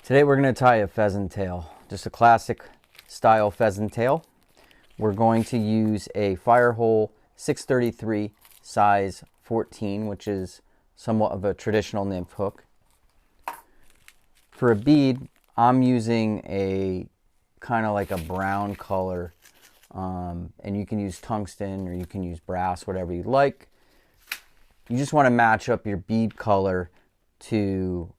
Today we're going to tie a pheasant tail, just a classic style pheasant tail. We're going to use a Firehole 633 size 14, which is somewhat of a traditional nymph hook. For a bead, I'm using a kind of like a brown color, and you can use tungsten or you can use brass, whatever you like. You just want to match up your bead color to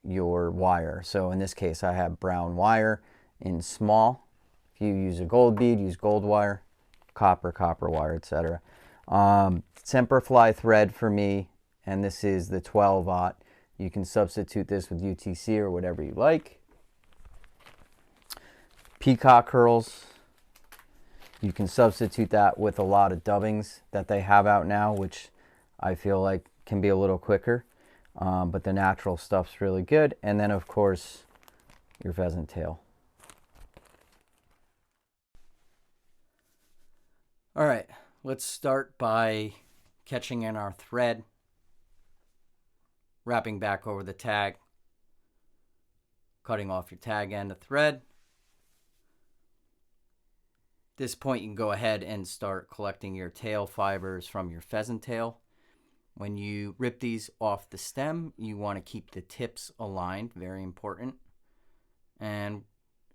your wire. So in this case, I have brown wire in small. If you use a gold bead, use gold wire, copper wire, etc. Semperfli thread for me, and this is the 12-aught. You can substitute this with UTC or whatever you like. Peacock curls. You can substitute that with a lot of dubbings that they have out now, which I feel like can be a little quicker. But the natural stuff's really good. And then, of course, your pheasant tail. All right, let's start by catching in our thread, wrapping back over the tag, cutting off your tag end of thread. At this point, you can go ahead and start collecting your tail fibers from your pheasant tail. When you rip these off the stem, you want to keep the tips aligned, very important. And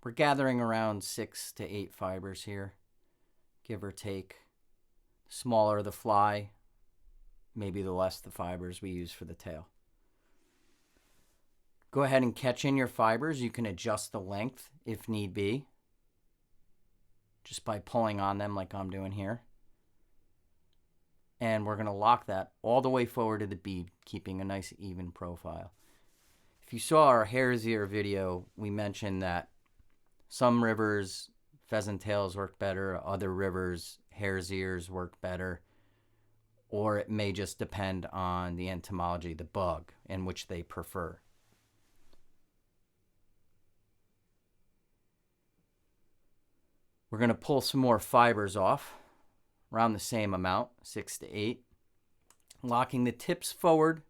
we're gathering around 6 to 8 fibers here, give or take. The smaller the fly, maybe the less the fibers we use for the tail. Go ahead and catch in your fibers. You can adjust the length if need be, just by pulling on them like I'm doing here. And we're going to lock that all the way forward to the bead, keeping a nice even profile. If you saw our hare's ear video, we mentioned that some rivers, pheasant tails work better, other rivers, hare's ears work better, or it may just depend on the entomology, the bug, in which they prefer. We're going to pull some more fibers off, around the same amount, 6 to 8. Locking the tips forward.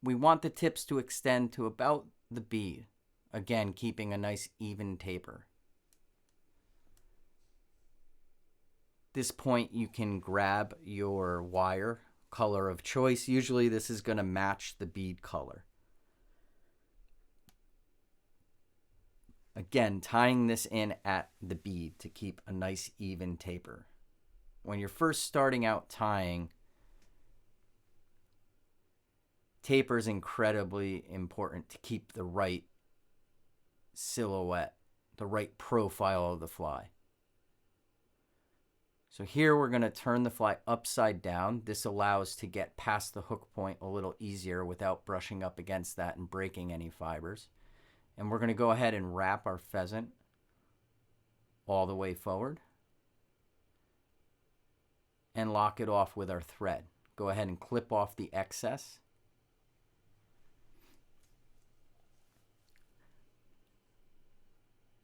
We want the tips to extend to about the bead. Again, keeping a nice even taper. At this point, you can grab your wire color of choice. Usually this is going to match the bead color. Again, tying this in at the bead to keep a nice even taper. When you're first starting out tying, taper is incredibly important to keep the right silhouette, the right profile of the fly. So here we're going to turn the fly upside down. This allows to get past the hook point a little easier without brushing up against that and breaking any fibers. And we're going to go ahead and wrap our pheasant all the way forward and lock it off with our thread. Go ahead and clip off the excess.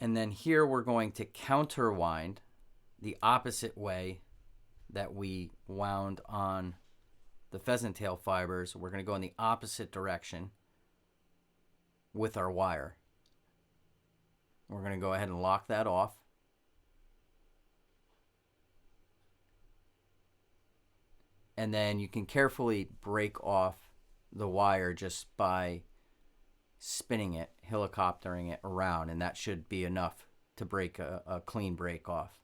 And then here we're going to counterwind the opposite way that we wound on the pheasant tail fibers. We're going to go in the opposite direction with our wire. We're going to go ahead and lock that off. And then you can carefully break off the wire just by spinning it, helicoptering it around, and that should be enough to break a clean break off.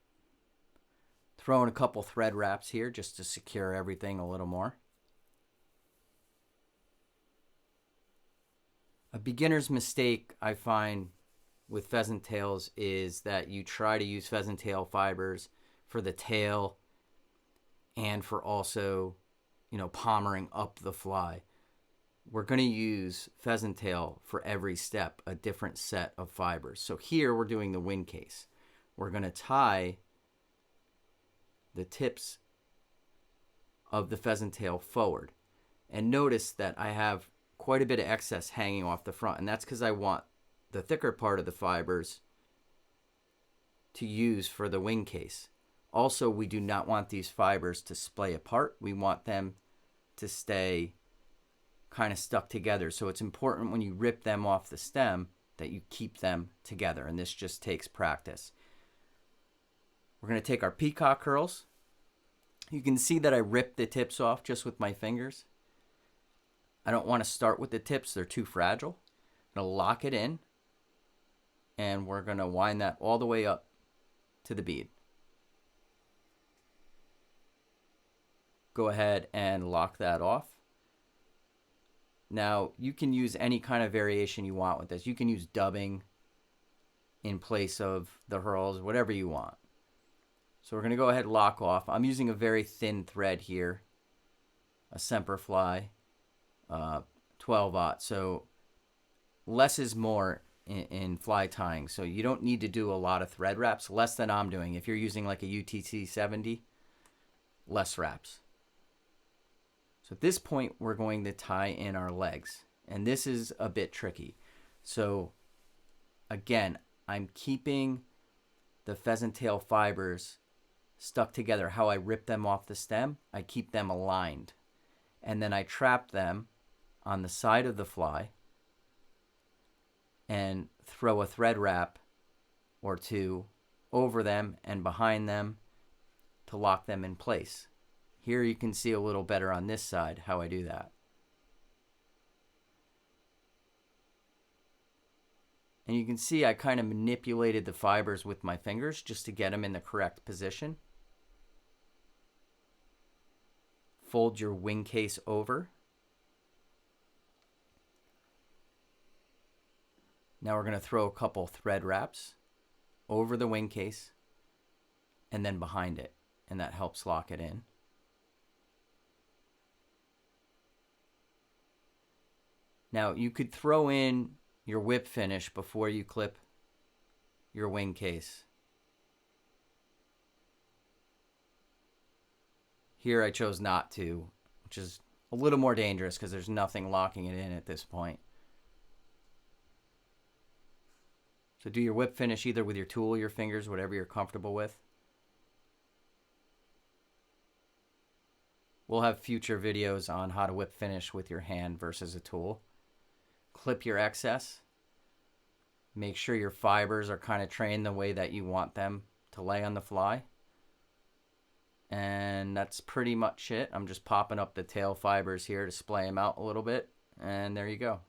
Throw in a couple thread wraps here just to secure everything a little more. A beginner's mistake I find with pheasant tails is that you try to use pheasant tail fibers for the tail and for also, palmering up the fly. We're going to use pheasant tail for every step, a different set of fibers. So here we're doing the wing case. We're going to tie the tips of the pheasant tail forward. And notice that I have quite a bit of excess hanging off the front, and that's because I want the thicker part of the fibers to use for the wing case. Also, we do not want these fibers to splay apart. We want them to stay kind of stuck together. So it's important when you rip them off the stem that you keep them together, and this just takes practice. We're going to take our peacock curls. You can see that I ripped the tips off just with my fingers. I don't want to start with the tips, they're too fragile. I'm going to lock it in, and we're going to wind that all the way up to the bead. Go ahead and lock that off. Now, you can use any kind of variation you want with this. You can use dubbing in place of the herls, whatever you want. So we're going to go ahead and lock off. I'm using a very thin thread here, a Semperfli 12-aught. So less is more in fly tying. So you don't need to do a lot of thread wraps, less than I'm doing. If you're using like a UTC 70, less wraps. So at this point, we're going to tie in our legs. And this is a bit tricky. So again, I'm keeping the pheasant tail fibers stuck together. How I rip them off the stem, I keep them aligned. And then I trap them on the side of the fly and throw a thread wrap or two over them and behind them to lock them in place. Here you can see a little better on this side how I do that. And you can see I kind of manipulated the fibers with my fingers just to get them in the correct position. Fold your wing case over. Now we're going to throw a couple thread wraps over the wing case and then behind it, and that helps lock it in. Now you could throw in your whip finish before you clip your wing case. Here I chose not to, which is a little more dangerous because there's nothing locking it in at this point. So do your whip finish either with your tool or your fingers, whatever you're comfortable with. We'll have future videos on how to whip finish with your hand versus a tool. Clip your excess. Make sure your fibers are kind of trained the way that you want them to lay on the fly. And that's pretty much it. I'm just popping up the tail fibers here to splay them out a little bit. And there you go.